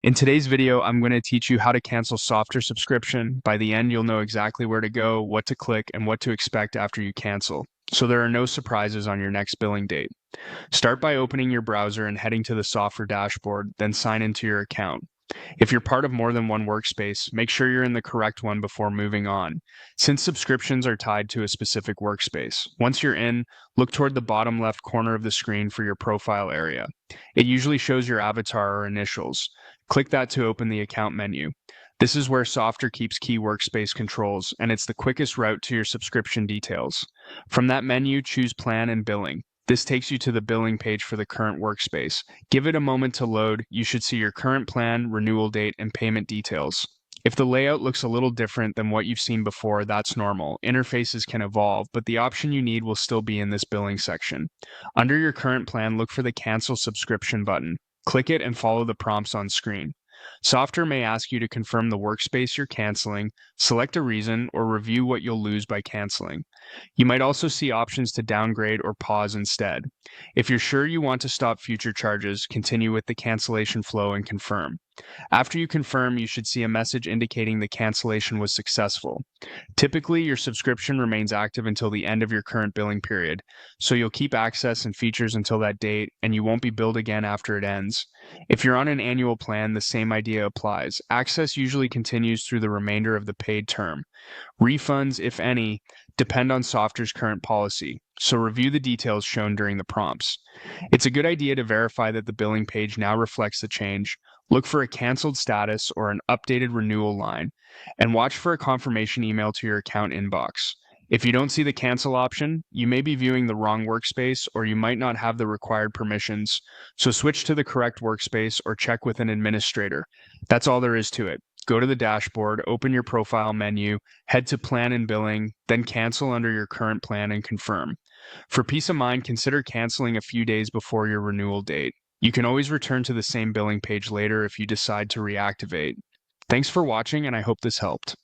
In today's video, I'm going to teach you how to cancel Softr subscription. By the end, you'll know exactly where to go, what to click, and what to expect after you cancel, so there are no surprises on your next billing date. Start by opening your browser and heading to the Softr dashboard, then sign into your account. If you're part of more than one workspace, make sure you're in the correct one before moving on, since subscriptions are tied to a specific workspace. Once you're in, look toward the bottom left corner of the screen for your profile area. It usually shows your avatar or initials. Click that to open the account menu. This is where Softr keeps key workspace controls, and it's the quickest route to your subscription details. From that menu, choose Plan and Billing. This takes you to the billing page for the current workspace. Give it a moment to load. You should see your current plan, renewal date, and payment details. If the layout looks a little different than what you've seen before, that's normal. Interfaces can evolve, but the option you need will still be in this billing section. Under your current plan, look for the Cancel Subscription button. Click it and follow the prompts on screen. Software may ask you to confirm the workspace you're canceling, select a reason, or review what you'll lose by canceling. You might also see options to downgrade or pause instead. If you're sure you want to stop future charges, continue with the cancellation flow and confirm. After you confirm, you should see a message indicating the cancellation was successful. Typically, your subscription remains active until the end of your current billing period, so you'll keep access and features until that date, and you won't be billed again after it ends. If you're on an annual plan, the same idea applies. Access usually continues through the remainder of the paid term. Refunds, if any, depend on Softr's current policy, so review the details shown during the prompts. It's a good idea to verify that the billing page now reflects the change. Look for a canceled status or an updated renewal line, and watch for a confirmation email to your account inbox. If you don't see the cancel option, you may be viewing the wrong workspace or you might not have the required permissions, so switch to the correct workspace or check with an administrator. That's all there is to it. Go to the dashboard, open your profile menu, head to Plan and Billing, then cancel under your current plan and confirm. For peace of mind, consider canceling a few days before your renewal date. You can always return to the same billing page later if you decide to reactivate. Thanks for watching, and I hope this helped.